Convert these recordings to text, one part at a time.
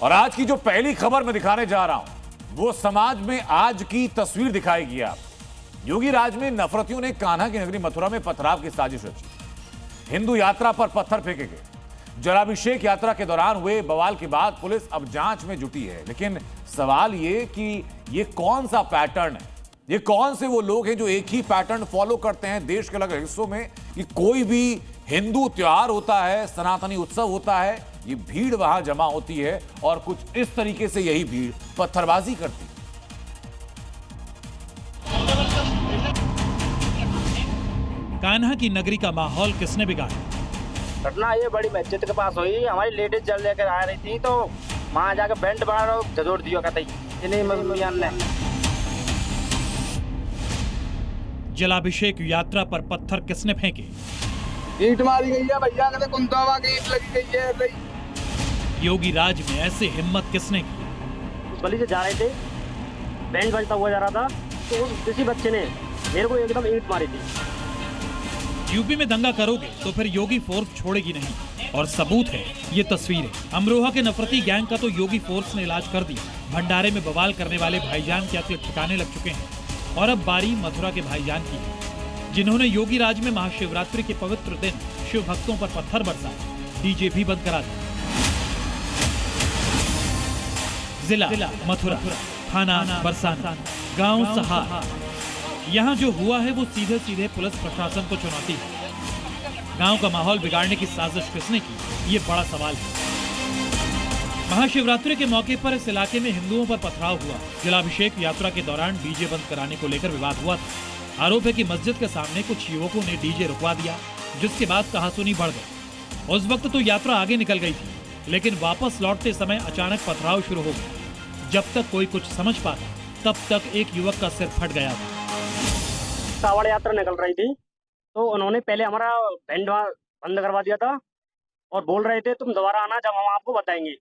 और आज की जो पहली खबर मैं दिखाने जा रहा हूं वो समाज में आज की तस्वीर दिखाएगी आप। योगी राज में नफरतियों ने कान्हा की नगरी मथुरा में पथराव की साजिश रची। हिंदू यात्रा पर पत्थर फेंके गए। जलाभिषेक यात्रा के दौरान हुए बवाल के बाद पुलिस अब जांच में जुटी है। लेकिन सवाल ये कि ये कौन सा पैटर्न है, ये कौन से वो लोग हैं जो एक ही पैटर्न फॉलो करते हैं देश के अलग हिस्सों में कि कोई भी हिंदू त्योहार होता है, सनातनी उत्सव होता है, ये भीड़ वहां जमा होती है और कुछ इस तरीके से यही भीड़ पत्थरबाजी करती है। कान्हा की नगरी का माहौल किसने बिगाड़ा? घटना ये बड़ी मस्जिद के पास हुई। हमारी लेडीज जल लेकर आ रही थी तो वहां जाकर बैंड बना झोड़ दिया कहते। जलाभिषेक यात्रा पर पत्थर किसने फेंके? ईंट मारी गई है भैया, कहते कुंतावा की ईंट लगी गई है। योगी राज में ऐसे हिम्मत किसने की? उस गली से जा रहे थे, बैंड बजता हुआ जा रहा था तो उस किसी बच्चे ने मेरे को एकदम ईंट मारी थी। यूपी में दंगा करोगे तो फिर योगी फोर्स छोड़ेगी नहीं, और सबूत है ये तस्वीरें। अमरोहा के नफरती गैंग का तो योगी फोर्स ने इलाज कर दिया। भंडारे में बवाल करने वाले भाईजान के असली ठिकाने लग चुके हैं और अब बारी मथुरा के भाईजान की है, जिन्होंने योगी राज में महाशिवरात्रि के पवित्र दिन शिव भक्तों पर पत्थर बरसाए, डीजे भी बंद करा दिया। जिला मथुरा, थाना बरसाना, गांव सहार, यहाँ जो हुआ है वो सीधे सीधे पुलिस प्रशासन को चुनौती है। गांव का माहौल बिगाड़ने की साजिश किसने की, ये बड़ा सवाल है। महाशिवरात्रि के मौके पर इस इलाके में हिंदुओं पर पथराव हुआ। जलाभिषेक यात्रा के दौरान डीजे बंद कराने को लेकर विवाद हुआ था। आरोप है कि मस्जिद के सामने कुछ युवकों ने डीजे रुकवा दिया, जिसके बाद कहासुनी बढ़ गई। उस वक्त तो यात्रा आगे निकल गई थी, लेकिन वापस लौटते समय अचानक पथराव शुरू हो गया। जब तक कोई कुछ समझ पाता तब तक एक युवक का सिर फट गया था। कावड़ यात्रा निकल रही थी तो उन्होंने पहले हमारा बैंड बंद करवा दिया था और बोल रहे थे तुम दोबारा आना जब हम आपको बताएंगे।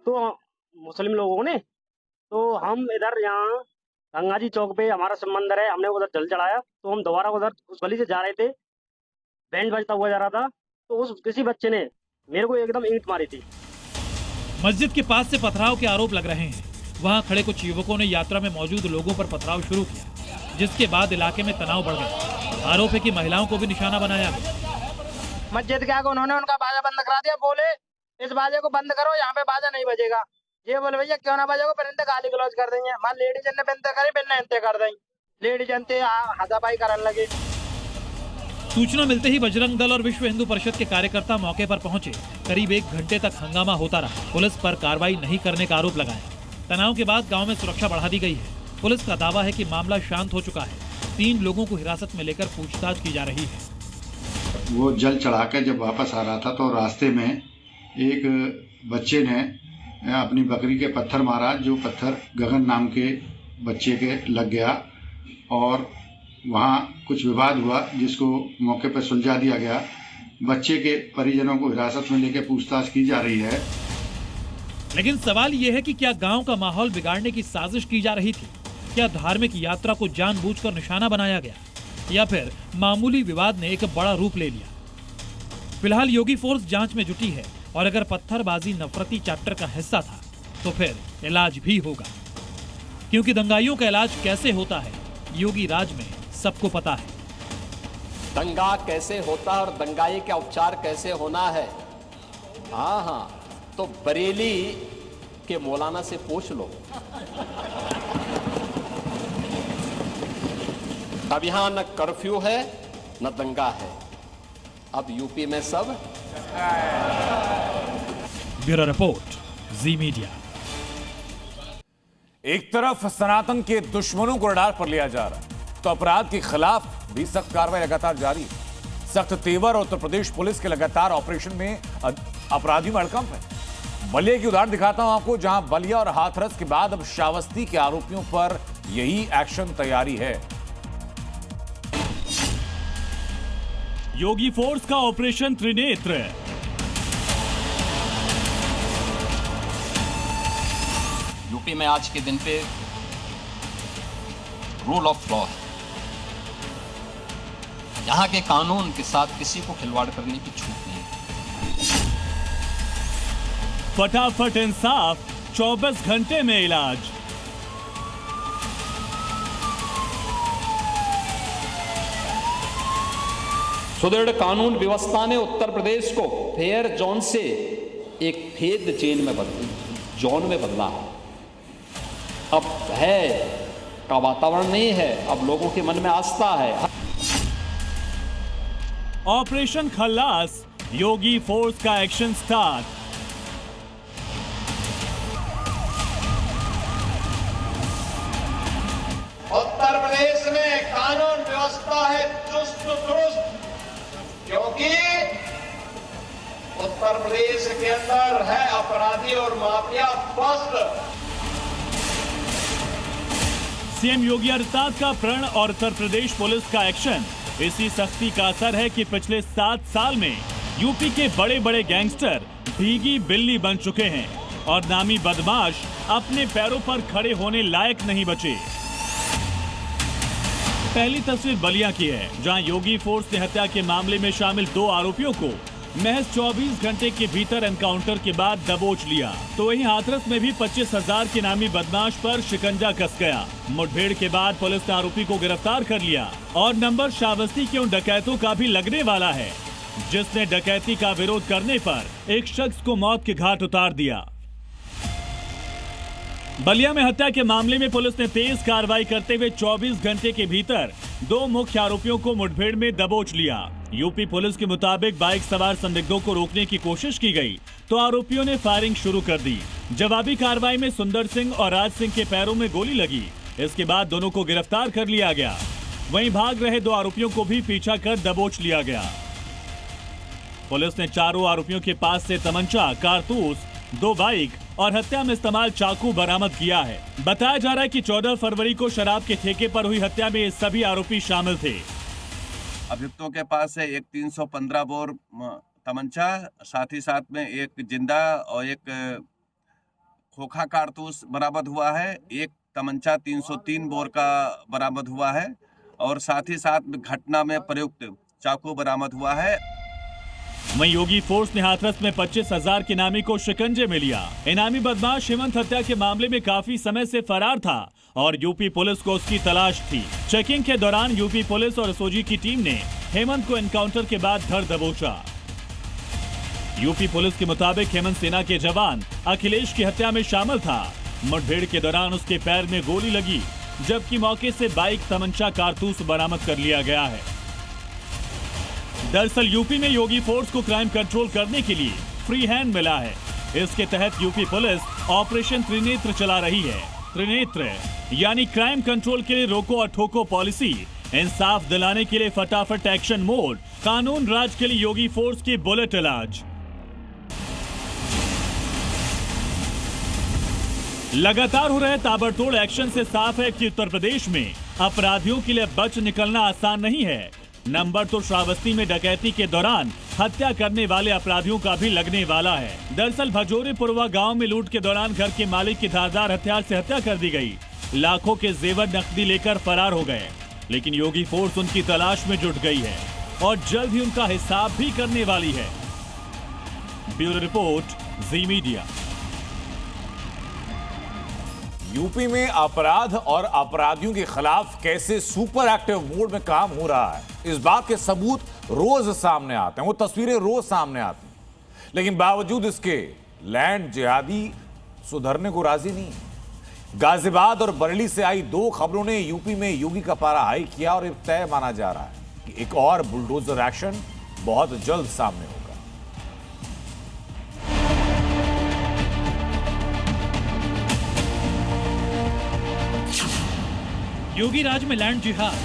तो मुस्लिम लोगों ने तो हम इधर यहाँ गंगा जी चौक पे हमारा शिव मंदिर है, हमने उधर जल चढ़ाया। तो हम दोबारा उधर उस गली से जा रहे थे, बैंड बजता हुआ जा रहा था तो उस किसी बच्चे ने मेरे को एकदम ईंट मारी थी। मस्जिद के पास से पथराव के आरोप लग रहे हैं। वहाँ खड़े कुछ युवकों ने यात्रा में मौजूद लोगों पर पथराव शुरू किया, जिसके बाद इलाके में तनाव बढ़ गया। आरोप है कि महिलाओं को भी निशाना बनाया गया। मस्जिद के आगे उन्होंने उनका बाजा बंद करा दिया। बोले इस बाजे को बंद करो, यहाँ पे बाजा नहीं बजेगा। ये बोले भैया क्यों ना बजेगा, फिर गाली गलौज कर देंगे। मान लेडीज ने बिनते करी, बिन इंते कर देंगे। लेडीज जनते हाथापाई करने लगे। सूचना मिलते ही बजरंग दल और विश्व हिंदू परिषद के कार्यकर्ता मौके पर पहुंचे। करीब 1 घंटे तक हंगामा होता रहा। पुलिस पर कार्रवाई नहीं करने का आरोप लगाया। तनाव के बाद गांव में सुरक्षा बढ़ा दी गई है। पुलिस का दावा है कि मामला शांत हो चुका है। 3 लोगों को हिरासत में लेकर पूछताछ की जा रही है। वो जल चढ़ाकर जब वापस आ रहा था तो रास्ते में एक बच्चे ने अपनी बकरी के पत्थर मारा, जो पत्थर गगन नाम के बच्चे के लग गया और वहाँ कुछ विवाद हुआ, जिसको मौके पर सुलझा दिया गया। बच्चे के परिजनों को हिरासत में लेकर पूछताछ की जा रही है। लेकिन सवाल यह है कि क्या गांव का माहौल बिगाड़ने की साजिश की जा रही थी? क्या धार्मिक यात्रा को जानबूझकर निशाना बनाया गया, या फिर मामूली विवाद ने एक बड़ा रूप ले लिया? फिलहाल योगी फोर्स जांच में जुटी है और अगर पत्थरबाजी नफरती चैप्टर का हिस्सा था तो फिर इलाज भी होगा, क्योंकि दंगाइयों का इलाज कैसे होता है योगी राज में सबको पता है। दंगा कैसे होता है और दंगाई का उपचार कैसे होना है, हाँ तो बरेली के मौलाना से पूछ लो। अब यहां न कर्फ्यू है न दंगा है, अब यूपी में सब। ब्यूरो रिपोर्ट, जी मीडिया। एक तरफ सनातन के दुश्मनों को रडार पर लिया जा रहा है तो अपराध के खिलाफ भी सख्त कार्रवाई लगातार जारी है। सख्त तेवर और उत्तर प्रदेश पुलिस के लगातार ऑपरेशन में अपराधियों में हड़कंप है। बलिया की उदाहरण दिखाता हूं आपको, जहां बलिया और हाथरस के बाद अब श्रावस्ती के आरोपियों पर यही एक्शन तैयारी है। योगी फोर्स का ऑपरेशन त्रिनेत्र। यूपी में आज के दिन पे रूल ऑफ लॉ है। यहाँ के कानून के साथ किसी को खिलवाड़ करने की छूट नहीं है। फटाफट इंसाफ 24 घंटे में इलाज। सुदृढ़ कानून व्यवस्था ने उत्तर प्रदेश को फेयर जोन से एक फेद जेल में जोन में बदला। अब भय का वातावरण नहीं है, अब लोगों के मन में आस्था है। ऑपरेशन खल्लास, योगी फोर्स का एक्शन स्टार्ट। उत्तर प्रदेश में कानून व्यवस्था है चुस्त दुरुस्त, क्योंकि उत्तर प्रदेश के अंदर है अपराधी और mafia first. CM Yogi Adityanath का प्रण और उत्तर प्रदेश पुलिस का एक्शन, इसी सख्ती का असर है कि पिछले 7 साल में यूपी के बड़े बड़े गैंगस्टर भीगी बिल्ली बन चुके हैं और नामी बदमाश अपने पैरों पर खड़े होने लायक नहीं बचे। पहली तस्वीर बलिया की है, जहां योगी फोर्स ने हत्या के मामले में शामिल 2 आरोपियों को महज 24 घंटे के भीतर एनकाउंटर के बाद दबोच लिया। तो वहीं हाथरस में भी 25,000 के नामी बदमाश पर शिकंजा कस गया। मुठभेड़ के बाद पुलिस ने आरोपी को गिरफ्तार कर लिया और नंबर श्रावस्ती के उन डकैतों का भी लगने वाला है जिसने डकैती का विरोध करने पर एक शख्स को मौत के घाट उतार दिया। बलिया में हत्या के मामले में पुलिस ने तेज कार्रवाई करते हुए 24 घंटे के भीतर 2 मुख्य आरोपियों को मुठभेड़ में दबोच लिया। यूपी पुलिस के मुताबिक बाइक सवार संदिग्धों को रोकने की कोशिश की गई तो आरोपियों ने फायरिंग शुरू कर दी। जवाबी कार्रवाई में सुंदर सिंह और राज सिंह के पैरों में गोली लगी। इसके बाद दोनों को गिरफ्तार कर लिया गया। वहीं भाग रहे 2 आरोपियों को भी पीछा कर दबोच लिया गया। पुलिस ने चारों आरोपियों के पास से तमंचा, कारतूस, 2 बाइक और हत्या में इस्तेमाल चाकू बरामद किया है। बताया जा रहा है कि 14 फरवरी को शराब के ठेके पर हुई हत्या में ये सभी आरोपी शामिल थे। अभियुक्तों के पास से एक 315 बोर तमंचा, साथ ही साथ में एक जिंदा और एक खोखा कारतूस बरामद हुआ है। एक तमंचा 303 बोर का बरामद हुआ है और साथ ही साथ घटना में प्रयुक्त चाकू बरामद हुआ है। वहीं योगी फोर्स ने हाथरस में 25,000 के इनामी को शिकंजे में लिया। इनामी बदमाश हेमंत हत्या के मामले में काफी समय से फरार था और यूपी पुलिस को उसकी तलाश थी। चेकिंग के दौरान यूपी पुलिस और एसओजी की टीम ने हेमंत को एनकाउंटर के बाद धर दबोचा। यूपी पुलिस के मुताबिक हेमंत सेना के जवान अखिलेश की हत्या में शामिल था। मुठभेड़ के दौरान उसके पैर में गोली लगी, जबकि मौके से बाइक, तमंचा, कारतूस बरामद कर लिया गया है। दरअसल यूपी में योगी फोर्स को क्राइम कंट्रोल करने के लिए फ्री हैंड मिला है। इसके तहत यूपी पुलिस ऑपरेशन त्रिनेत्र चला रही है। त्रिनेत्र यानी क्राइम कंट्रोल के लिए रोको और ठोको पॉलिसी, इंसाफ दिलाने के लिए फटाफट एक्शन मोड, कानून राज के लिए योगी फोर्स की बुलेट इलाज। लगातार हो रहे ताबड़तोड़ एक्शन से साफ है कि उत्तर प्रदेश में अपराधियों के लिए बच निकलना आसान नहीं है। नंबर तो श्रावस्ती में डकैती के दौरान हत्या करने वाले अपराधियों का भी लगने वाला है। दरअसल भजोरे पुरवा गांव में लूट के दौरान घर के मालिक की धारदार हथियार से हत्या कर दी गई। लाखों के जेवर नकदी लेकर फरार हो गए, लेकिन योगी फोर्स उनकी तलाश में जुट गई है और जल्द ही उनका हिसाब भी करने वाली है। ब्यूरो रिपोर्ट, जी मीडिया। यूपी में अपराध और अपराधियों के खिलाफ कैसे सुपर एक्टिव मोड में काम हो रहा है, इस बात के सबूत रोज सामने आते हैं, वो तस्वीरें रोज सामने आती हैं। लेकिन बावजूद इसके लैंड जिहादी सुधरने को राजी नहीं। गाजियाबाद और बरेली से आई 2 खबरों ने यूपी में योगी का पारा हाई किया और तय माना जा रहा है कि एक और बुलडोजर एक्शन बहुत जल्द सामने होगा। योगी राज में लैंड जिहाद,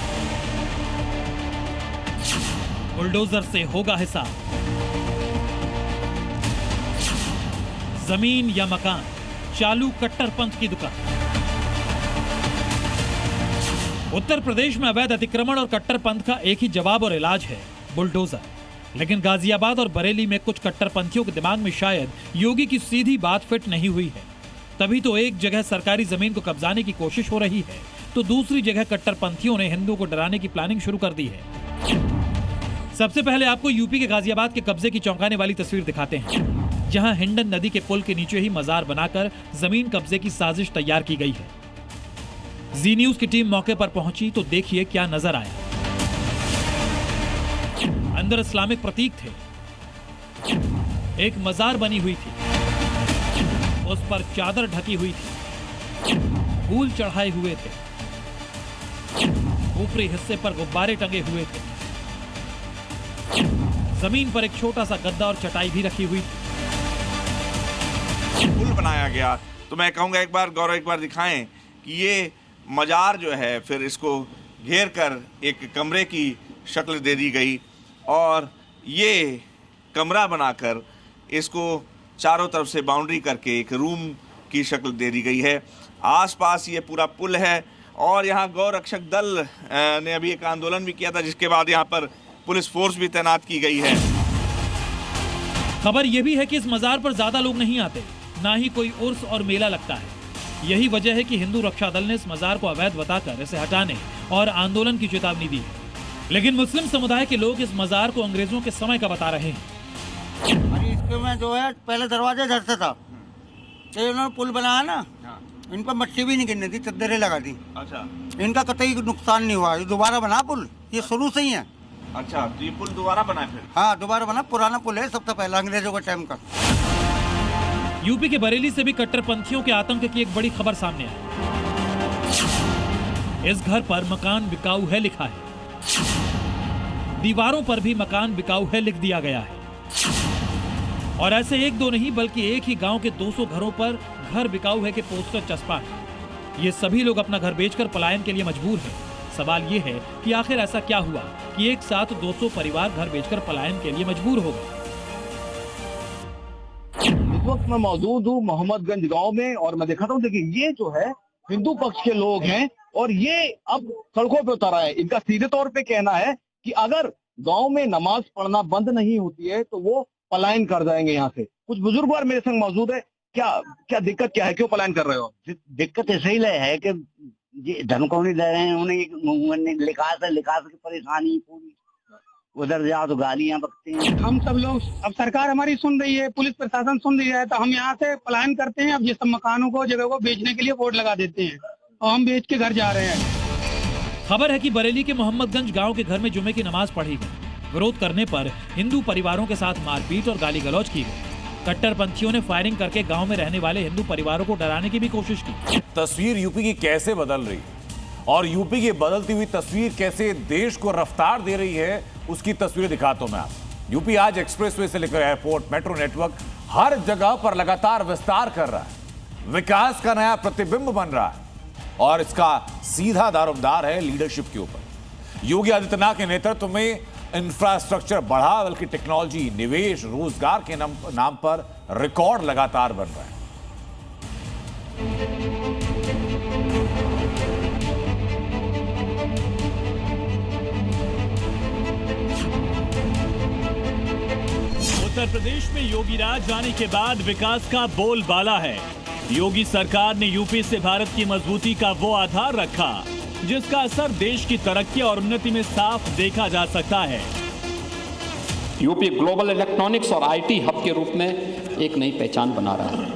बुलडोजर से होगा हिसाब। जमीन या मकान, चालू कट्टरपंथ की दुकान। उत्तर प्रदेश में अवैध अतिक्रमण और कट्टरपंथ का एक ही जवाब और इलाज है, बुलडोजर। लेकिन गाजियाबाद और बरेली में कुछ कट्टरपंथियों के दिमाग में शायद योगी की सीधी बात फिट नहीं हुई है। तभी तो एक जगह सरकारी जमीन को कब्जाने की कोशिश हो रही है, तो दूसरी जगह कट्टरपंथियों ने हिंदुओं को डराने की प्लानिंग शुरू कर दी है। सबसे पहले आपको यूपी के गाजियाबाद के कब्जे की चौंकाने वाली तस्वीर दिखाते हैं। जहां हिंडन नदी के पुल के नीचे ही मजार बनाकर जमीन कब्जे की साजिश तैयार की गई है। जी न्यूज की टीम मौके पर पहुंची तो देखिए क्या नजर आया। अंदर इस्लामिक प्रतीक थे, एक मजार बनी हुई थी, उस पर चादर ढकी हुई थी, फूल चढ़ाए हुए थे, ऊपरी हिस्से पर गुब्बारे टंगे हुए थे, जमीन पर एक छोटा सा गद्दा और चटाई भी रखी हुई थी। पुल बनाया गया तो मैं कहूंगा एक बार गौरव एक बार दिखाएं कि ये मजार जो है फिर इसको घेर कर एक कमरे की शक्ल दे दी गई और ये कमरा बनाकर इसको चारों तरफ से बाउंड्री करके एक रूम की शक्ल दे दी गई है। आसपास ये पूरा पुल है और यहाँ गौ रक्षक दल ने अभी एक आंदोलन भी किया था, जिसके बाद यहाँ पर पुलिस फोर्स भी तैनात की गई है। खबर यह भी है कि इस मजार पर ज्यादा लोग नहीं आते, ना ही कोई उर्स और मेला लगता है। यही वजह है कि हिंदू रक्षा दल ने इस मजार को अवैध बताकर इसे हटाने और आंदोलन की चेतावनी दी है। लेकिन मुस्लिम समुदाय के लोग इस मजार को अंग्रेजों के समय का बता रहे हैं। इसके में जो है पहले दरवाजे धरता था, तो इन्होंने पुल बनाया ना, इन पर मट्टी भी नहीं गिरने दी, चद्दरें लगा दी। अच्छा, इनका कतई नुकसान नहीं हुआ। ये दोबारा बना पुल, ये शुरू से ही है। अच्छा, तो ये पुल दोबारा बना फिर? हाँ, दोबारा बना, पुराना पुल है, सबसे पहला अंग्रेजों के टाइम का। यूपी के बरेली से भी कट्टरपंथियों के आतंक की एक बड़ी खबर सामने आई। इस घर पर मकान बिकाऊ है लिखा है, दीवारों पर भी मकान बिकाऊ है लिख दिया गया है। और ऐसे एक दो नहीं बल्कि एक ही गांव के 200 घरों पर घर बिकाऊ है के पोस्टर चस्पा है। ये सभी लोग अपना घर बेचकर पलायन के लिए मजबूर हैं। सवाल ये है कि आखिर ऐसा क्या हुआ कि एक साथ 200 परिवार घर बेचकर पलायन के लिए मजबूर हो गए। इस वक्त मैं मौजूद हूँ मोहम्मदगंज गांव में और मैं देखा हूँ, देखिए ये जो है हिंदू पक्ष के लोग हैं और ये अब सड़कों पे उतर आए हैं। इनका सीधे तौर पे कहना है कि अगर गांव में नमाज पढ़ना बंद नहीं होती है तो वो पलायन कर जाएंगे यहाँ से। कुछ बुजुर्ग और मेरे संग मौजूद है। क्या दिक्कत क्या है, क्यों पलायन कर रहे हो? दिक्कत ऐसे ही है कि धमकी नहीं दे रहे हैं उन्हें, लिखास की परेशानी पूरी, उधर जाओ तो गालियां बकते हैं। हम सब लोग, अब सरकार हमारी सुन रही है, पुलिस प्रशासन सुन रही है, तो हम यहाँ से पलायन करते हैं। अब ये सब मकानों को, जगह को बेचने के लिए बोर्ड लगा देते हैं और हम बेच के घर जा रहे हैं। खबर है कि बरेली के मोहम्मदगंज गांव के घर में जुमे की नमाज पढ़ी गई। विरोध करने पर हिंदू परिवारों के साथ मारपीट और गाली गलौज की गई। कट्टरपंथियों ने फायरिंग करके गांव में रहने वाले हिंदू परिवारों को डराने की भी कोशिश की। तस्वीर यूपी की कैसे बदल रही और यूपी की बदलती हुई तस्वीर कैसे देश को रफ्तार दे रही है, उसकी तस्वीरें दिखाता हूं मैं आपको। यूपी आज एक्सप्रेसवे से लेकर एयरपोर्ट, मेट्रो नेटवर्क हर जगह पर लगातार विस्तार कर रहा है। विकास का नया प्रतिबिंब बन रहा है और इसका सीधा दारोमदार है लीडरशिप के ऊपर। योगी आदित्यनाथ के नेतृत्व में इंफ्रास्ट्रक्चर बढ़ा, बल्कि टेक्नोलॉजी, निवेश, रोजगार के नाम पर रिकॉर्ड लगातार बन रहा है। उत्तर प्रदेश में योगी राज जाने के बाद विकास का बोलबाला है। योगी सरकार ने यूपी से भारत की मजबूती का वो आधार रखा जिसका असर देश की तरक्की और उन्नति में साफ देखा जा सकता है। यूपी ग्लोबल इलेक्ट्रॉनिक्स और आईटी हब के रूप में एक नई पहचान बना रहा है।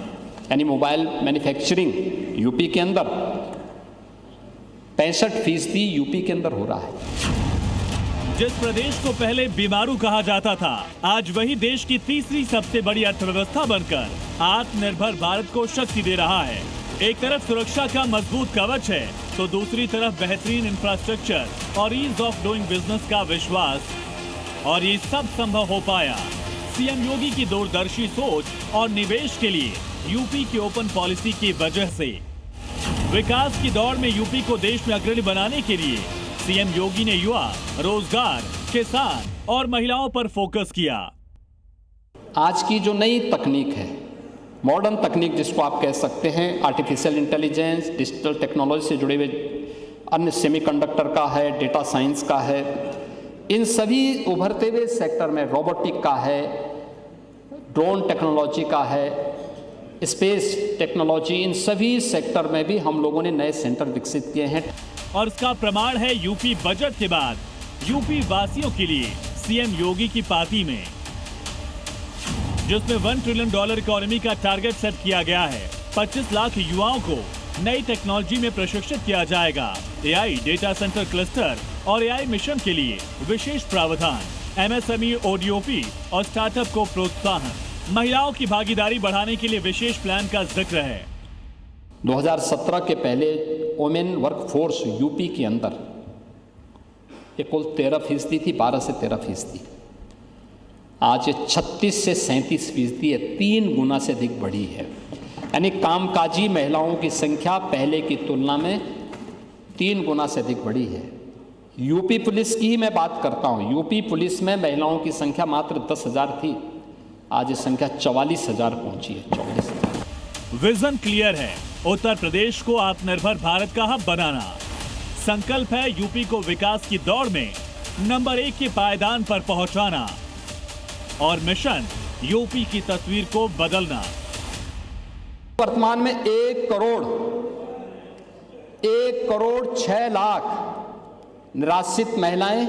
यानी मोबाइल मैन्युफैक्चरिंग यूपी के अंदर 65% यूपी के अंदर हो रहा है। जिस प्रदेश को पहले बीमारू कहा जाता था, आज वही देश की तीसरी सबसे बड़ी अर्थव्यवस्था बनकर आत्मनिर्भर भारत को शक्ति दे रहा है। एक तरफ सुरक्षा का मजबूत कवच है तो दूसरी तरफ बेहतरीन इंफ्रास्ट्रक्चर और ईज ऑफ डूइंग बिजनेस का विश्वास। और ये सब संभव हो पाया सीएम योगी की दूरदर्शी सोच और निवेश के लिए यूपी की ओपन पॉलिसी की वजह से। विकास की दौड़ में यूपी को देश में अग्रणी बनाने के लिए सीएम योगी ने युवा, रोजगार, किसान और महिलाओं पर फोकस किया। आज की जो नई तकनीक है, मॉडर्न तकनीक जिसको आप कह सकते हैं, आर्टिफिशियल इंटेलिजेंस, डिजिटल टेक्नोलॉजी से जुड़े हुए अन्य सेमीकंडक्टर का है, डेटा साइंस का है, इन सभी उभरते हुए सेक्टर में रोबोटिक का है, ड्रोन टेक्नोलॉजी का है, स्पेस टेक्नोलॉजी, इन सभी सेक्टर में भी हम लोगों ने नए सेंटर विकसित किए हैं। और इसका प्रमाण है यूपी बजट के बाद यूपी वासियों के लिए सीएम योगी की पार्टी में। जिसमें $1 ट्रिलियन इकोनॉमी का टारगेट सेट किया गया है। 25 लाख युवाओं को नई टेक्नोलॉजी में प्रशिक्षित किया जाएगा। एआई डेटा सेंटर क्लस्टर और एआई मिशन के लिए विशेष प्रावधान, एमएसएमई, ओडीओपी और स्टार्टअप को प्रोत्साहन, महिलाओं की भागीदारी बढ़ाने के लिए विशेष प्लान का जिक्र है। 2017 के पहले वोमेन वर्कफोर्स यूपी के अंदर ये कुल 13% थी, 12 से 13%। आज ये 36 से 37% है, 3 गुना से अधिक बढ़ी है। यानी कामकाजी महिलाओं की संख्या पहले की तुलना में 3 गुना से अधिक बढ़ी है। यूपी पुलिस की ही मैं बात करता हूँ। यूपी पुलिस में महिलाओं की संख्या मात्र 10,000 थी, आज ये संख्या 44,000 पहुंची है। 44,000। विजन क्लियर है, उत्तर प्रदेश को आत्मनिर्भर भारत का हब बनाना। संकल्प है यूपी को विकास की दौड़ में नंबर 1 के पायदान पर पहुंचाना और मिशन यूपी की तस्वीर को बदलना। वर्तमान में 1 करोड़ 6 लाख निराश्रित महिलाएं,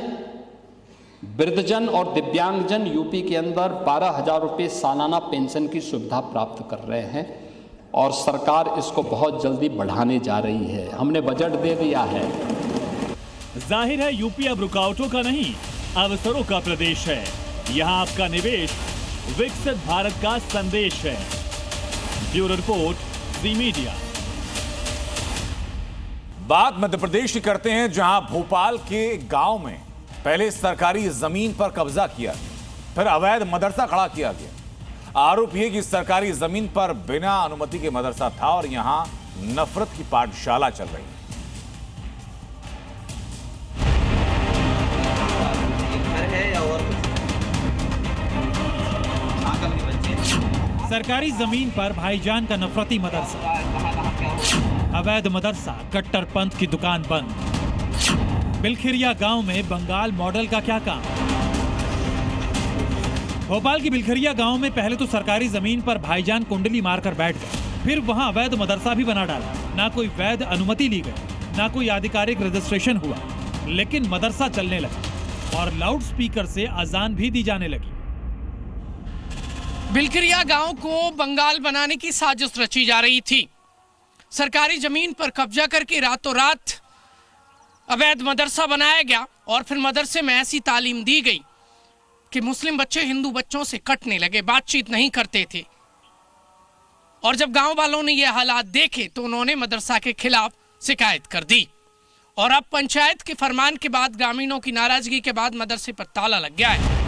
वृद्धजन और दिव्यांगजन यूपी के अंदर 12,000 रुपये सालाना पेंशन की सुविधा प्राप्त कर रहे हैं और सरकार इसको बहुत जल्दी बढ़ाने जा रही है। हमने बजट दे दिया है। जाहिर है यूपी अब रुकावटों का नहीं, अवसरों का प्रदेश है। यहाँ आपका निवेश विकसित भारत का संदेश है। ब्यूरो रिपोर्ट, जी मीडिया। बात मध्य प्रदेश की करते हैं, जहां भोपाल के गांव में पहले सरकारी जमीन पर कब्जा किया, फिर अवैध मदरसा खड़ा किया गया। आरोप यह कि सरकारी जमीन पर बिना अनुमति के मदरसा था और यहां नफरत की पाठशाला चल रही है। सरकारी जमीन पर भाईजान का नफरती मदरसा, अवैध मदरसा, कट्टरपंथ की दुकान बंद। बिलखिरिया गांव में बंगाल मॉडल का क्या काम? भोपाल की बिलखिरिया गांव में पहले तो सरकारी जमीन पर भाईजान कुंडली मारकर बैठ गए, फिर वहां अवैध मदरसा भी बना डाला। ना कोई वैध अनुमति ली गई, ना कोई आधिकारिक रजिस्ट्रेशन हुआ, लेकिन मदरसा चलने लगा और लाउड स्पीकर से अजान भी दी जाने लगी। बिलखिरिया गांव को बंगाल बनाने की साजिश रची जा रही थी। सरकारी जमीन पर कब्जा करके रातों रात अवैध मदरसा बनाया गया और फिर मदरसे में ऐसी तालीम दी गई कि मुस्लिम बच्चे हिंदू बच्चों से कटने लगे, बातचीत नहीं करते थे। और जब गांव वालों ने ये हालात देखे तो उन्होंने मदरसा के खिलाफ शिकायत कर दी और अब पंचायत के फरमान के बाद, ग्रामीणों की नाराजगी के बाद मदरसे पर ताला लग गया है।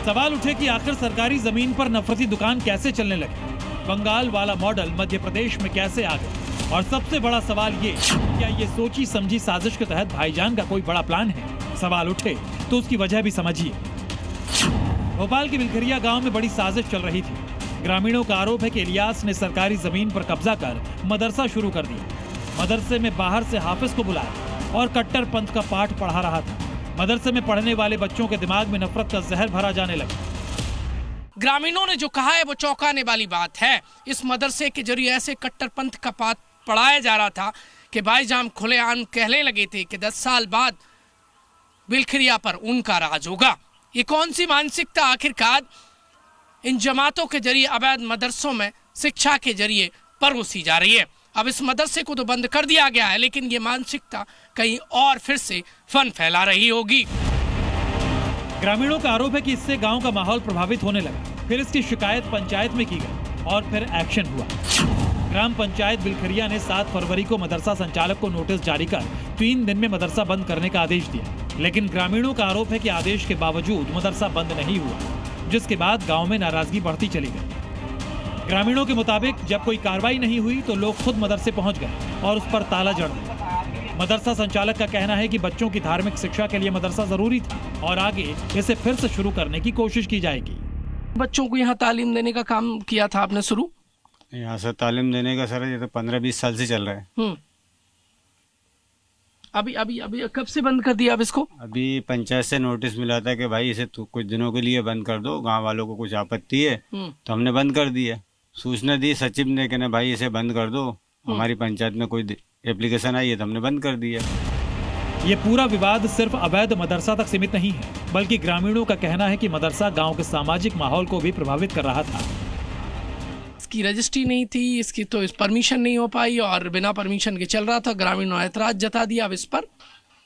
सवाल उठे कि आखिर सरकारी जमीन पर नफरती दुकान कैसे चलने लगी? बंगाल वाला मॉडल मध्य प्रदेश में कैसे आ गया? और सबसे बड़ा सवाल ये, क्या ये सोची समझी साजिश के तहत भाईजान का कोई बड़ा प्लान है? सवाल उठे तो उसकी वजह भी समझिए। भोपाल के बिलखिरिया गांव में बड़ी साजिश चल रही थी। ग्रामीणों का आरोप है कि इलियास ने सरकारी जमीन पर कब्जा कर मदरसा शुरू कर दिया। मदरसे में बाहर से हाफिज को बुलाया और कट्टरपंथ का पाठ पढ़ा रहा था। मदरसे में पढ़ने वाले बच्चों के दिमाग में नफरत का जहर भरा जाने लगा। ग्रामीणों ने जो कहा है वो चौंकाने वाली बात है। इस मदरसे के जरिए ऐसे कट्टरपंथ का पाठ पढ़ाया जा रहा था कि भाईजान खुलेआम कहने लगे थे कि 10 साल बाद बिलखिरिया पर उनका राज होगा। ये कौन सी मानसिकता आखिरकार इन जमातों के जरिए अवैध मदरसों में शिक्षा के जरिए परोसी जा रही है? अब इस मदरसे को तो बंद कर दिया गया है, लेकिन ये मानसिकता कहीं और फिर से फन फैला रही होगी। ग्रामीणों का आरोप है कि इससे गांव का माहौल प्रभावित होने लगा। फिर इसकी शिकायत पंचायत में की गई और फिर एक्शन हुआ। ग्राम पंचायत बिलखिरिया ने 7 फरवरी को मदरसा संचालक को नोटिस जारी कर 3 दिन में मदरसा बंद करने का आदेश दिया, लेकिन ग्रामीणों का आरोप है कि आदेश के बावजूद मदरसा बंद नहीं हुआ, जिसके बाद गाँव में नाराजगी बढ़ती चली गई। ग्रामीणों के मुताबिक जब कोई कार्रवाई नहीं हुई तो लोग खुद मदरसे पहुंच गए और उस पर ताला जड़ दिया। मदरसा संचालक का कहना है कि बच्चों की धार्मिक शिक्षा के लिए मदरसा जरूरी था और आगे इसे फिर से शुरू करने की कोशिश की जाएगी। बच्चों को यहाँ तालीम देने का काम किया था आपने शुरू? यहाँ से तालीम देने का सर ये तो 15-20 साल से चल रहा है। अभी कब से बंद कर दिया अब इसको? अभी पंचायत से नोटिस मिला था कि भाई इसे कुछ दिनों के लिए बंद कर दो, गांव वालों को कुछ आपत्ति है, तो हमने बंद कर दिया। सूचना दी सचिव ने कि भाई इसे बंद कर दो, हमारी पंचायत में कोई एप्लीकेशन आई है तो हमने बंद कर दिया। ये पूरा विवाद सिर्फ अवैध मदरसा तक सीमित नहीं है, बल्कि ग्रामीणों का कहना है कि मदरसा गांव के सामाजिक माहौल को भी प्रभावित कर रहा था। इसकी रजिस्ट्री नहीं थी, इसकी तो इस परमिशन नहीं हो पाई और बिना परमिशन के चल रहा था। ग्रामीणों ने ऐतराज जता दिया। अब इस पर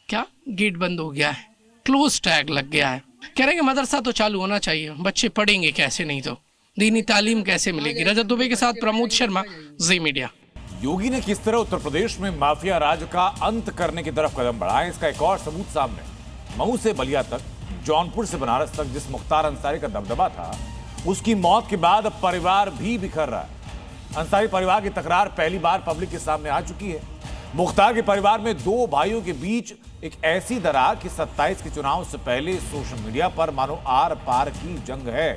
क्या गेट बंद हो गया है, क्लोज टैग लग गया है। कह रहे हैं मदरसा तो चालू होना चाहिए, बच्चे पढ़ेंगे कैसे, नहीं तो दीनी तालीम कैसे मिलेगी। रजत दुबे के साथ प्रमोद शर्मा, जी मीडिया। योगी ने किस तरह उत्तर प्रदेश में माफिया राज का अंत करने की तरफ कदम बढ़ाए, इसका एक और सबूत सामने। मऊ से बलिया तक, जौनपुर से बनारस तक जिस मुख्तार अंसारी का दबदबा था, उसकी मौत के बाद अब परिवार भी बिखर रहा है। अंसारी परिवार की तकरार पहली बार पब्लिक के सामने आ चुकी है। मुख्तार के परिवार में दो भाइयों के बीच एक ऐसी दरार कि 27 के चुनाव से पहले सोशल मीडिया पर मानो आर पार की जंग है।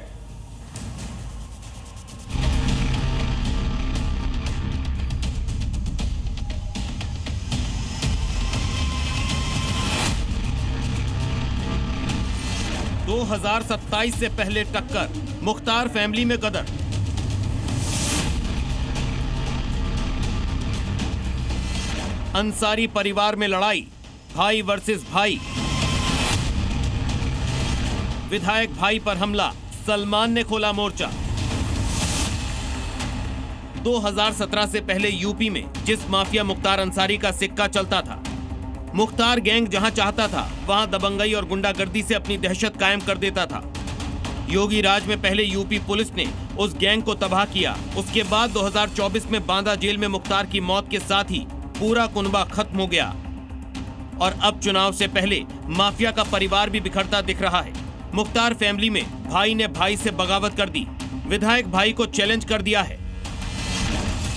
दो 2027 से पहले टक्कर, मुख्तार फैमिली में गदर। अंसारी परिवार में लड़ाई, भाई वर्सेस भाई। विधायक भाई पर हमला, सलमान ने खोला मोर्चा। 2017 से पहले यूपी में जिस माफिया मुख्तार अंसारी का सिक्का चलता था, मुख्तार गैंग जहां चाहता था वहां दबंगई और गुंडागर्दी से अपनी दहशत कायम कर देता था। योगी राज में पहले यूपी पुलिस ने उस गैंग को तबाह किया। उसके बाद 2024 में बांदा जेल में मुख्तार की मौत के साथ ही पूरा कुनबा खत्म हो गया और अब चुनाव से पहले माफिया का परिवार भी बिखरता दिख रहा है। मुख्तार फैमिली में भाई ने भाई से बगावत कर दी, विधायक भाई को चैलेंज कर दिया है।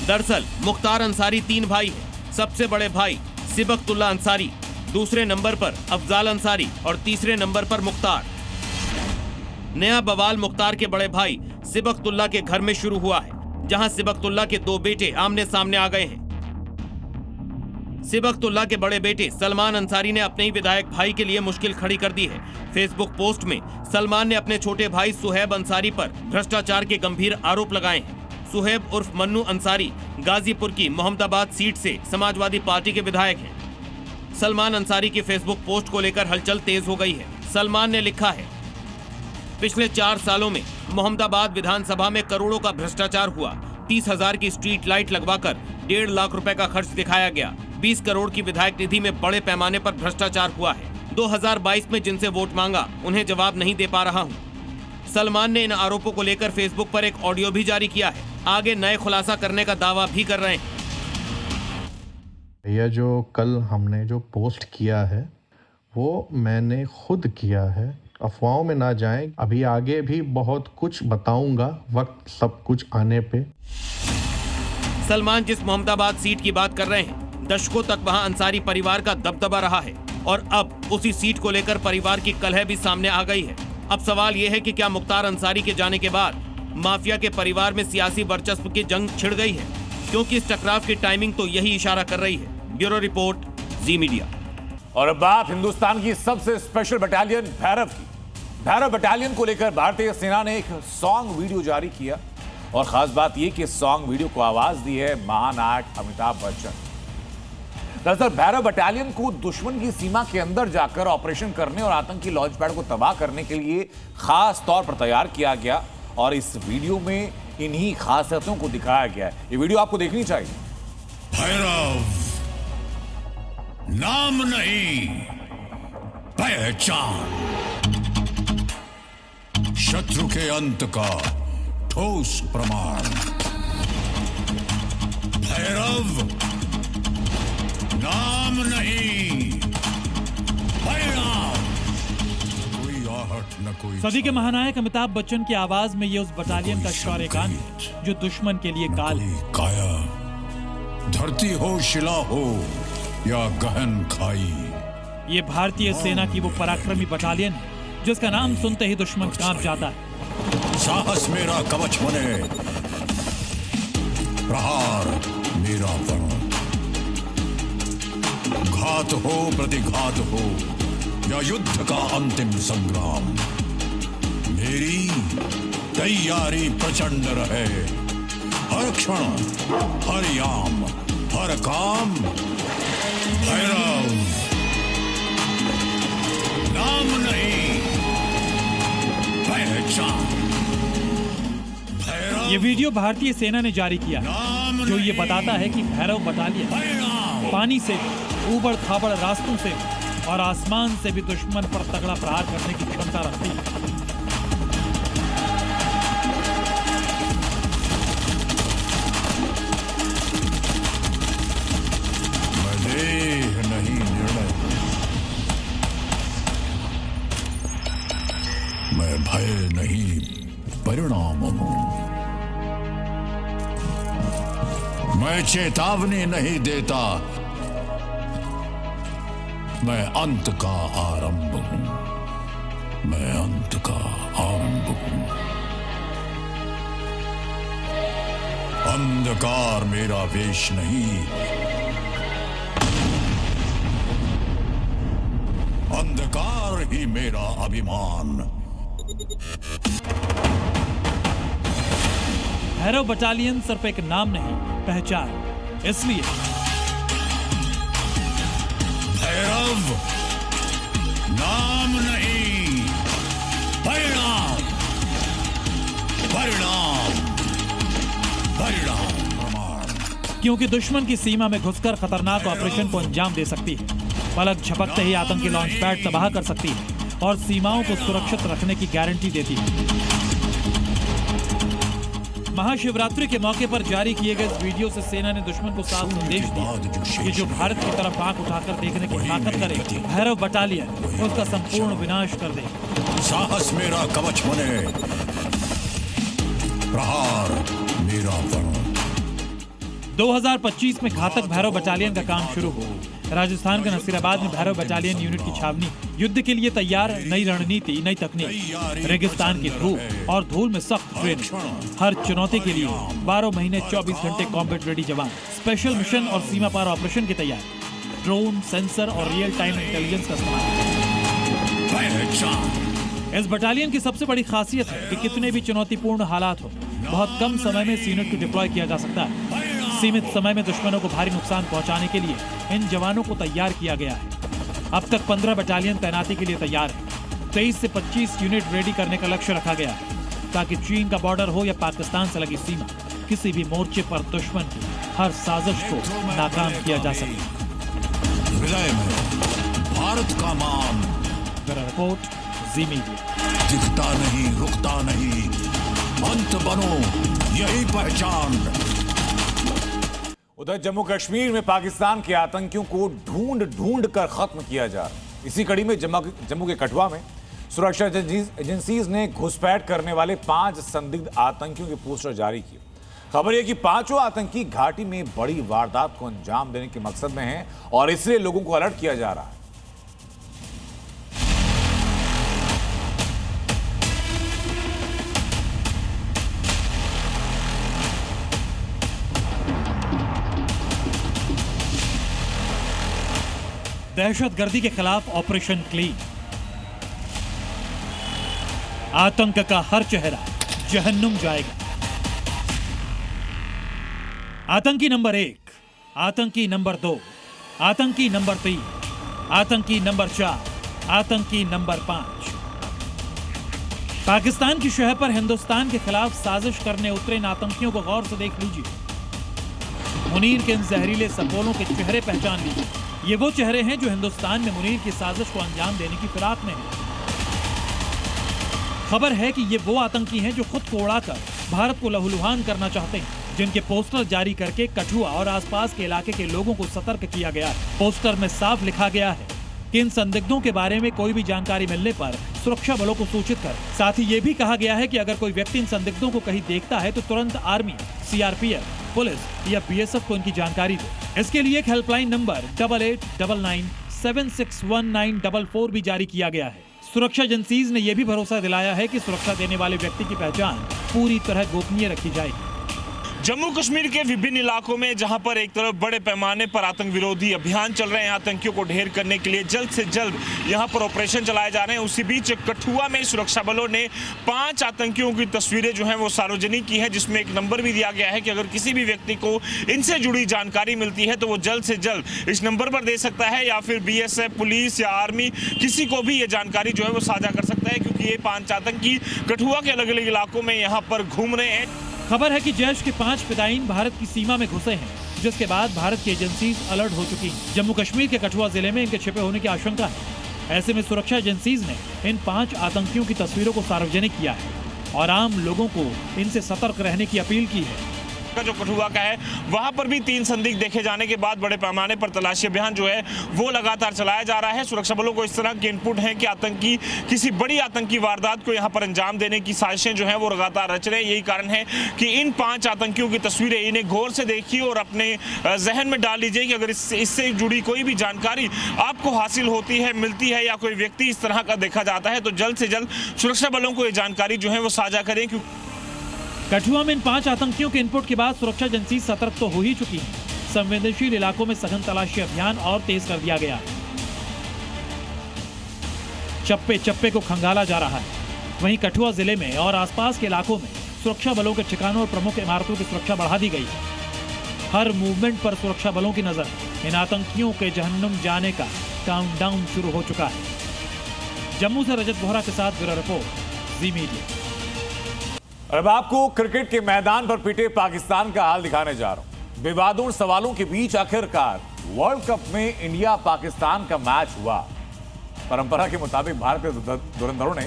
दरअसल मुख्तार अंसारी 3 भाई हैं। सबसे बड़े भाई सिबकतुल्ला अंसारी, दूसरे नंबर पर अफजाल अंसारी और तीसरे नंबर पर मुख्तार। नया बवाल मुख्तार के बड़े भाई सिबकतुल्ला के घर में शुरू हुआ है, जहां सिबकतुल्ला के 2 बेटे आमने सामने आ गए हैं। सिबकतुल्ला के बड़े बेटे सलमान अंसारी ने अपने ही विधायक भाई के लिए मुश्किल खड़ी कर दी है। फेसबुक पोस्ट में सलमान ने अपने छोटे भाई सुहेब अंसारी पर भ्रष्टाचार के गंभीर आरोप लगाए हैं। सुहेब उर्फ मन्नू अंसारी गाजीपुर की मोहम्मदाबाद सीट से समाजवादी पार्टी के विधायक हैं। सलमान अंसारी की फेसबुक पोस्ट को लेकर हलचल तेज हो गई है। सलमान ने लिखा है, पिछले 4 सालों में मोहम्मदाबाद विधानसभा में करोड़ों का भ्रष्टाचार हुआ। 30,000 की स्ट्रीट लाइट लगवाकर 1.5 लाख रुपए का खर्च दिखाया गया। 20 करोड़ की विधायक निधि में बड़े पैमाने पर भ्रष्टाचार हुआ है। 2022 में जिनसे वोट मांगा उन्हें जवाब नहीं दे पा रहा हूँ। सलमान ने इन आरोपों को लेकर फेसबुक पर एक ऑडियो भी जारी किया है। आगे नए खुलासा करने का दावा भी कर रहे हैं। यह जो कल हमने जो पोस्ट किया है वो मैंने खुद किया है, अफवाहों में ना जाएं। अभी आगे भी बहुत कुछ बताऊंगा वक्त सब कुछ आने पे। सलमान जिस मोहम्मदाबाद सीट की बात कर रहे हैं, दशकों तक वहां अंसारी परिवार का दबदबा रहा है और अब उसी सीट को लेकर परिवार की कलह भी सामने आ गई है। अब सवाल यह है कि क्या मुख्तार अंसारी के जाने के बाद माफिया के परिवार में सियासी वर्चस्व की जंग छिड़ गई है, क्योंकि इस टकराव की टाइमिंग तो यही इशारा कर रही है। ब्यूरो रिपोर्ट, जी मीडिया। और अब बात हिंदुस्तान की सबसे स्पेशल बटालियन भैरव की। भैरव बटालियन को लेकर भारतीय सेना ने एक सॉन्ग वीडियो जारी किया और खास बात यह कि सॉन्ग वीडियो को आवाज दी है महानायक अमिताभ बच्चन। दरअसल भैरव बटालियन को दुश्मन की सीमा के अंदर जाकर ऑपरेशन करने और आतंकी लॉन्च पैड को तबाह करने के लिए खास तौर पर तैयार किया गया और इस वीडियो में इन्हीं खासियतों को दिखाया गया है। ये वीडियो आपको देखनी चाहिए। भैरव नाम नहीं, पहचान। शत्रु के अंत का ठोस प्रमाण। भैरव नाम नहीं, परिणाम। कोई आहट न कोई। सदी के महानायक अमिताभ बच्चन की आवाज में ये उस बटालियन का शौर्य गान है जो दुश्मन के लिए काल है। काया, धरती हो शिला हो या गहन खाई। ये भारतीय सेना की वो पराक्रमी बटालियन है जिसका नाम सुनते ही दुश्मन कांप जाता है। साहस मेरा कवच बने, प्रहार मेरा वर्ण। घात हो प्रतिघात हो या युद्ध का अंतिम संग्राम, मेरी तैयारी प्रचंड रहे। हर क्षण, हर याम, हर काम। भैरव नाम नहीं, पहचान। ये वीडियो भारतीय सेना ने जारी किया जो ये बताता है कि भैरव बटालियन पानी से ऊबड़ खाबड़ रास्तों से और आसमान से भी दुश्मन पर तगड़ा प्रहार करने की क्षमता रखती है। मैं देह नहीं निर्णय, मैं भय नहीं परिणाम हूं। मैं चेतावनी नहीं देता, मैं अंत का आरंभ हूं। मैं अंत का आरंभ हूं। अंधकार मेरा वेश नहीं, अंधकार ही मेरा अभिमान। भैरव बटालियन सिर्फ एक नाम नहीं, पहचान। इसलिए भैरव नाम नहीं, परिणाम, परिणाम, परिणाम। क्योंकि दुश्मन की सीमा में घुसकर खतरनाक ऑपरेशन को अंजाम दे सकती है, पलक झपकते ही आतंकी लॉन्च पैड तबाह कर सकती है और सीमाओं को सुरक्षित रखने की गारंटी देती है। महाशिवरात्रि के मौके पर जारी किए गए इस वीडियो से सेना ने दुश्मन को साफ संदेश दिया कि जो भारत की तरफ आंख उठाकर देखने की हिम्मत करे, भैरव बटालियन उसका संपूर्ण विनाश कर दे। साहस मेरा कवच बने, प्रहार मेरा बनो। 2025 में घातक भैरव बटालियन का काम शुरू हो। राजस्थान के नसीराबाद में भैरव बटालियन यूनिट की छावनी युद्ध के लिए तैयार, नई रणनीति, नई तकनीक, रेगिस्तान की धूप और धूल में सख्त ट्रेनिंग, हर चुनौती के लिए 12 महीने 24 घंटे कॉम्बैट रेडी जवान, स्पेशल मिशन और सीमा पार ऑपरेशन की तैयारी, ड्रोन, सेंसर और रियल टाइम इंटेलिजेंस का इस्तेमाल। इस बटालियन की सबसे बड़ी खासियत है कि कितने भी चुनौतीपूर्ण हालात हो, बहुत कम समय में इस यूनिट को डिप्लॉय किया जा सकता है। सीमित समय में दुश्मनों को भारी नुकसान पहुंचाने के लिए इन जवानों को तैयार किया गया है। अब तक 15 बटालियन तैनाती के लिए तैयार है। 23 से 25 यूनिट रेडी करने का लक्ष्य रखा गया है ताकि चीन का बॉर्डर हो या पाकिस्तान से लगी सीमा, किसी भी मोर्चे पर दुश्मन की हर साजिश को नाकाम किया जा सके। विजय में भारत का मान। रिपोर्ट जी मीडिया। दिखता नहीं, रुकता नहीं, अंत बनो, यही पहचान। उधर जम्मू कश्मीर में पाकिस्तान के आतंकियों को ढूंढ कर खत्म किया जा रहा है। इसी कड़ी में जम्मू के कठुआ में सुरक्षा एजेंसीज ने घुसपैठ करने वाले 5 संदिग्ध आतंकियों के पोस्टर जारी किए। खबर यह कि पांचों आतंकी घाटी में बड़ी वारदात को अंजाम देने के मकसद में हैं और इसलिए लोगों को अलर्ट किया जा रहा है। दहशतगर्दी के खिलाफ ऑपरेशन क्लीन। आतंक का हर चेहरा जहन्नुम जाएगा। आतंकी नंबर 1, आतंकी नंबर 2, आतंकी नंबर 3, आतंकी नंबर 4, आतंकी नंबर 5। पाकिस्तान की शहर पर हिंदुस्तान के खिलाफ साजिश करने उतरे इन आतंकियों को गौर से देख लीजिए। मुनीर के इन जहरीले सपोलों के चेहरे पहचान लीजिए। ये वो चेहरे हैं जो हिंदुस्तान में मुनीर की साजिश को अंजाम देने की फिराक में हैं। खबर है कि ये वो आतंकी हैं जो खुद को उड़ाकर भारत को लहूलुहान करना चाहते हैं, जिनके पोस्टर जारी करके कठुआ और आसपास के इलाके के लोगों को सतर्क किया गया है। पोस्टर में साफ लिखा गया है कि इन संदिग्धों के बारे में कोई भी जानकारी मिलने पर सुरक्षा बलों को सूचित कर। साथ ही ये भी कहा गया है कि अगर कोई व्यक्ति इन संदिग्धों को कहीं देखता है तो तुरंत आर्मी, सीआरपीएफ, पुलिस या बीएसएफ को इनकी जानकारी दे। इसके लिए एक हेल्पलाइन नंबर 8899761944 भी जारी किया गया है। सुरक्षा एजेंसीज ने यह भी भरोसा दिलाया है कि सुरक्षा देने वाले व्यक्ति की पहचान पूरी तरह गोपनीय रखी जाएगी। जम्मू कश्मीर के विभिन्न इलाकों में जहां पर एक तरफ बड़े पैमाने पर आतंक विरोधी अभियान चल रहे हैं, आतंकियों को ढेर करने के लिए जल्द से जल्द यहां पर ऑपरेशन चलाए जा रहे हैं, उसी बीच कठुआ में सुरक्षा बलों ने 5 आतंकियों की तस्वीरें जो हैं वो सार्वजनिक की है, जिसमें एक नंबर भी दिया गया है कि अगर किसी भी व्यक्ति को इनसे जुड़ी जानकारी मिलती है तो वो जल्द से जल्द इस नंबर पर दे सकता है, या फिर BSF, पुलिस या आर्मी किसी को भी ये जानकारी जो है वो साझा कर सकता है, क्योंकि ये 5 आतंकी कठुआ के अलग अलग इलाकों में यहाँ पर घूम रहे हैं। खबर है कि जैश के 5 फिदायीन भारत की सीमा में घुसे हैं, जिसके बाद भारत की एजेंसीज अलर्ट हो चुकी हैं। जम्मू कश्मीर के कठुआ जिले में इनके छिपे होने की आशंका है। ऐसे में सुरक्षा एजेंसीज ने इन 5 आतंकियों की तस्वीरों को सार्वजनिक किया है और आम लोगों को इनसे सतर्क रहने की अपील की है। जो कठुआ का है वहां पर भी 3 संदिग्ध देखे जाने के बाद बड़े पैमाने पर तलाशी अभियान जो है वो लगातार चलाया जा रहा है। सुरक्षा बलों को इस तरह के इनपुट है कि आतंकी किसी बड़ी आतंकी वारदात को यहां पर अंजाम देने की साजिशें जो है वो लगातार रच रहे हैं। यही कारण है कि इन 5 आतंकियों की तस्वीरें इन्हें गौर से देखिए और अपने जहन में डाल लीजिए कि अगर इससे जुड़ी कोई भी जानकारी आपको हासिल होती है, मिलती है, या कोई व्यक्ति इस तरह का देखा जाता है तो जल्द से जल्द सुरक्षा बलों को ये जानकारी जो है वो साझा करें। कठुआ में इन 5 आतंकियों के इनपुट के बाद सुरक्षा एजेंसी सतर्क तो हो ही चुकी है। संवेदनशील इलाकों में सघन तलाशी अभियान और तेज कर दिया गया है। चप्पे चप्पे को खंगाला जा रहा है। वहीं कठुआ जिले में और आसपास के इलाकों में सुरक्षा बलों के ठिकानों और प्रमुख इमारतों की सुरक्षा बढ़ा दी गई है। हर मूवमेंट पर सुरक्षा बलों की नजर। इन आतंकियों के जहन्नुम जाने का काउंटडाउन शुरू हो चुका है। जम्मू से रजत बोहरा के साथ ब्यूरो रिपोर्ट, जी मीडिया। अब आपको क्रिकेट के मैदान पर पिटे पाकिस्तान का हाल दिखाने जा रहा हूं। विवादों और सवालों के बीच आखिरकार वर्ल्ड कप में इंडिया पाकिस्तान का मैच हुआ। परंपरा के मुताबिक भारतीय धुरंधरों ने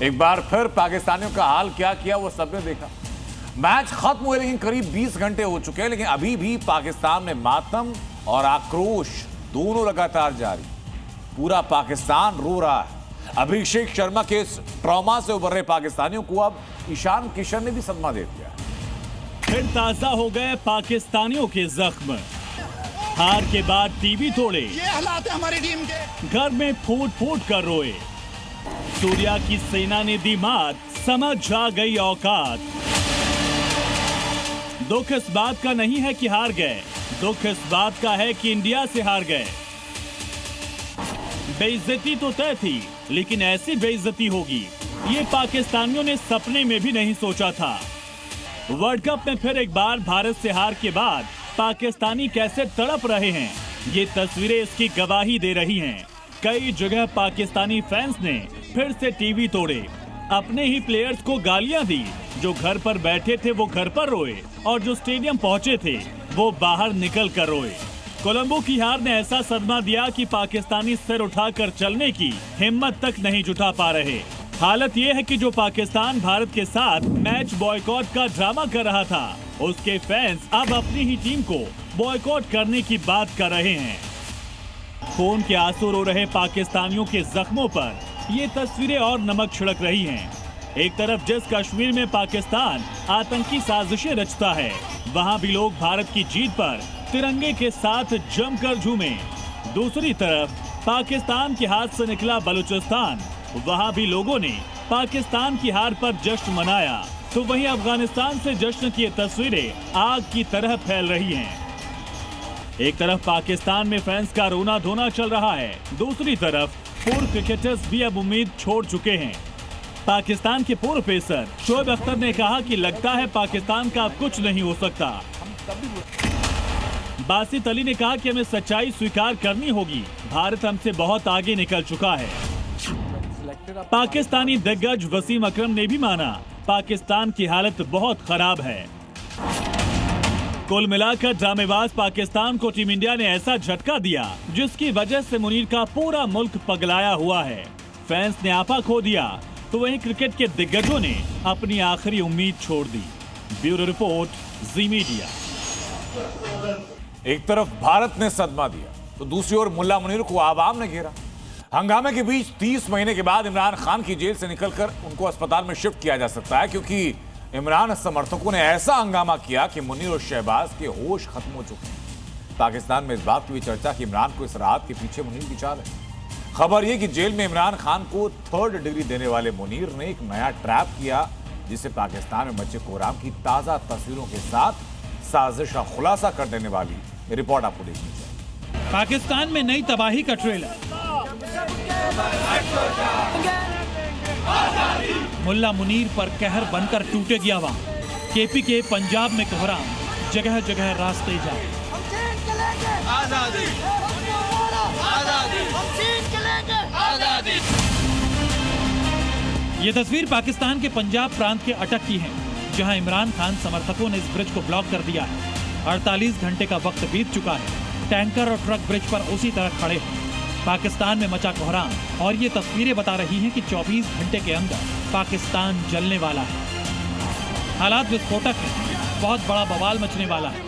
एक बार फिर पाकिस्तानियों का हाल क्या किया वो सबने देखा। मैच खत्म हुए लेकिन करीब 20 घंटे हो चुके हैं, लेकिन अभी भी पाकिस्तान में मातम और आक्रोश दोनों लगातार जारी। पूरा पाकिस्तान रो रहा है। अभिषेक शर्मा के ट्रॉमा से उभर रहे पाकिस्तानियों को अब ईशान किशन ने भी सदमा दे दिया। फिर ताजा हो गए पाकिस्तानियों के जख्म। हार के बाद टीवी तोड़े, ये हालात है हमारी टीम के। घर में फूट फूट कर रोए। सूर्या की सेना ने दी मात, समझ आ गई औकात। दुख इस बात का नहीं है कि हार गए, दुख इस बात का है कि इंडिया से हार गए। बेइज्जती तो तय थी, लेकिन ऐसी बेइज्जती होगी ये पाकिस्तानियों ने सपने में भी नहीं सोचा था। वर्ल्ड कप में फिर एक बार भारत से हार के बाद पाकिस्तानी कैसे तड़प रहे हैं, ये तस्वीरें इसकी गवाही दे रही हैं। कई जगह पाकिस्तानी फैंस ने फिर से टीवी तोड़े, अपने ही प्लेयर्स को गालियां दी। जो घर पर बैठे थे वो घर पर रोए और जो स्टेडियम पहुंचे थे वो बाहर निकल कर रोए। कोलंबो की हार ने ऐसा सदमा दिया कि पाकिस्तानी सिर उठाकर चलने की हिम्मत तक नहीं जुटा पा रहे। हालत ये है कि जो पाकिस्तान भारत के साथ मैच बॉयकॉट का ड्रामा कर रहा था, उसके फैंस अब अपनी ही टीम को बॉयकॉट करने की बात कर रहे हैं। खून के आंसू रो रहे पाकिस्तानियों के जख्मों पर ये तस्वीरें और नमक छिड़क रही हैं। एक तरफ जिस कश्मीर में पाकिस्तान आतंकी साजिशें रचता है, वहाँ भी लोग भारत की जीत पर तिरंगे के साथ जमकर झूमे। दूसरी तरफ पाकिस्तान के हाथ से निकला बलूचिस्तान, वहां भी लोगों ने पाकिस्तान की हार पर जश्न मनाया। तो वहीं अफगानिस्तान से जश्न की तस्वीरें आग की तरह फैल रही हैं। एक तरफ पाकिस्तान में फैंस का रोना धोना चल रहा है, दूसरी तरफ पूर्व क्रिकेटर्स भी अब उम्मीद छोड़ चुके हैं। पाकिस्तान के पूर्व पेसर शोएब अख्तर ने कहा कि लगता है पाकिस्तान का अब कुछ नहीं हो सकता। बासित अली ने कहा कि हमें सच्चाई स्वीकार करनी होगी, भारत हमसे बहुत आगे निकल चुका है। पाकिस्तानी दिग्गज वसीम अकरम ने भी माना पाकिस्तान की हालत बहुत खराब है। कुल मिलाकर ड्रामेबाज पाकिस्तान को टीम इंडिया ने ऐसा झटका दिया जिसकी वजह से मुनीर का पूरा मुल्क पगलाया हुआ है। फैंस ने आपा खो दिया तो वहीं क्रिकेट के दिग्गजों ने अपनी आखिरी उम्मीद छोड़ दी। ब्यूरो रिपोर्ट, जी मीडिया। एक तरफ भारत ने सदमा दिया तो दूसरी ओर मुल्ला मुनीर को आवाम ने घेरा। हंगामे के बीच 30 महीने के बाद इमरान खान की जेल से निकलकर उनको अस्पताल में शिफ्ट किया जा सकता है, क्योंकि इमरान समर्थकों ने ऐसा हंगामा किया कि मुनीर और शहबाज के होश खत्म हो चुके हैं। पाकिस्तान में इस बात की भी चर्चा कि इमरान को इस राहत के पीछे मुनीर की चाल है। खबर यह कि जेल में इमरान खान को 3rd डिग्री देने वाले मुनीर ने एक नया ट्रैप किया, जिसे पाकिस्तान में बच्चे कोहराम की ताजा तस्वीरों के साथ साजिश का खुलासा कर देने वाली रिपोर्ट आपको देखनी चाहिए। पाकिस्तान में नई तबाही का ट्रेलर। मुल्ला मुनीर पर कहर बनकर टूटेगी आवाम। केपी के पंजाब में कोहराम, जगह जगह रास्ते जाम। ये तस्वीर पाकिस्तान के पंजाब प्रांत के अटक की है, जहां इमरान खान समर्थकों ने इस ब्रिज को ब्लॉक कर दिया है। 48 घंटे का वक्त बीत चुका है। टैंकर और ट्रक ब्रिज पर उसी तरह खड़े हैं। पाकिस्तान में मचा कोहराम और ये तस्वीरें बता रही हैं कि 24 घंटे के अंदर पाकिस्तान जलने वाला है। हालात विस्फोटक हैं, बहुत बड़ा बवाल मचने वाला है।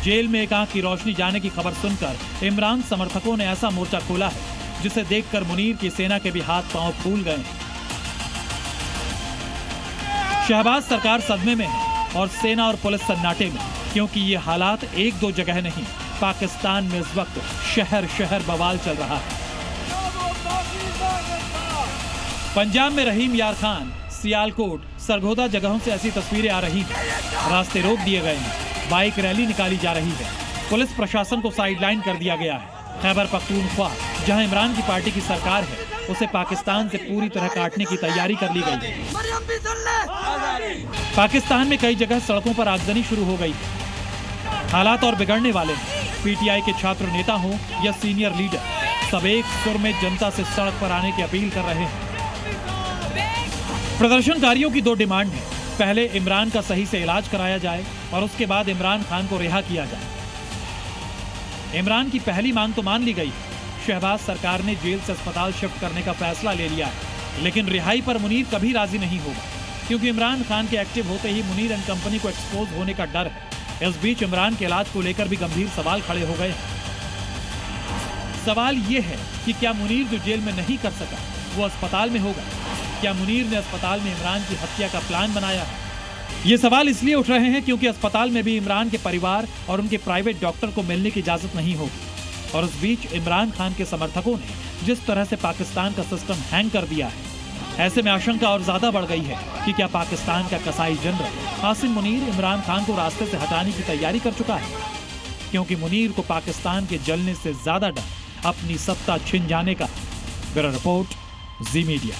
जेल में एक आंख की रोशनी जाने की खबर सुनकर इमरान समर्थकों ने ऐसा मोर्चा खोला है जिसे देखकर मुनीर की सेना के भी हाथ पांव फूल गए। शहबाज सरकार सदमे में है और सेना और पुलिस सन्नाटे में, क्योंकि ये हालात एक दो जगह नहीं, पाकिस्तान में इस वक्त शहर शहर बवाल चल रहा है। पंजाब में रहीम यार खान, सियालकोट, सरगोदा जगहों से ऐसी तस्वीरें आ रही हैं। रास्ते रोक दिए गए हैं, बाइक रैली निकाली जा रही है, पुलिस प्रशासन को साइडलाइन कर दिया गया है। खैबर पख्तूनख्वा, जहां इमरान की पार्टी की सरकार है, उसे पाकिस्तान से पूरी तरह काटने की तैयारी कर ली गई है। पाकिस्तान में कई जगह सड़कों पर आगजनी शुरू हो गई है। हालात और बिगड़ने वाले हैं। पीटीआई के छात्र नेता हों या सीनियर लीडर, सब एक सुर में जनता से सड़क पर आने की अपील कर रहे हैं। प्रदर्शनकारियों की दो डिमांड है। पहले इमरान का सही से इलाज कराया जाए और उसके बाद इमरान खान को रिहा किया जाए। इमरान की पहली मांग तो मान ली गई। शहबाज सरकार ने जेल से अस्पताल शिफ्ट करने का फैसला ले लिया है, लेकिन रिहाई पर मुनीर कभी राजी नहीं होगा, क्योंकि इमरान खान के एक्टिव होते ही मुनीर एंड कंपनी को एक्सपोज होने का डर है। इस बीच इमरान के इलाज को लेकर भी गंभीर सवाल खड़े हो गए। सवाल ये है कि क्या मुनीर जो जेल में नहीं कर सका वो अस्पताल में होगा? क्या मुनीर ने अस्पताल में इमरान की हत्या का प्लान बनाया है? ये सवाल इसलिए उठ रहे हैं क्योंकि अस्पताल में भी इमरान के परिवार और उनके प्राइवेट डॉक्टर को मिलने की इजाजत नहीं होगी। और इस बीच इमरान खान के समर्थकों ने जिस तरह से पाकिस्तान का सिस्टम हैंग कर दिया है, ऐसे में आशंका और ज्यादा बढ़ गई है कि क्या पाकिस्तान का कसाई जनरल आसिम मुनीर इमरान खान को रास्ते से हटाने की तैयारी कर चुका है, क्योंकि मुनीर को पाकिस्तान के जलने से ज्यादा डर अपनी सत्ता छिन जाने का। ब्यूरो रिपोर्ट, जी मीडिया।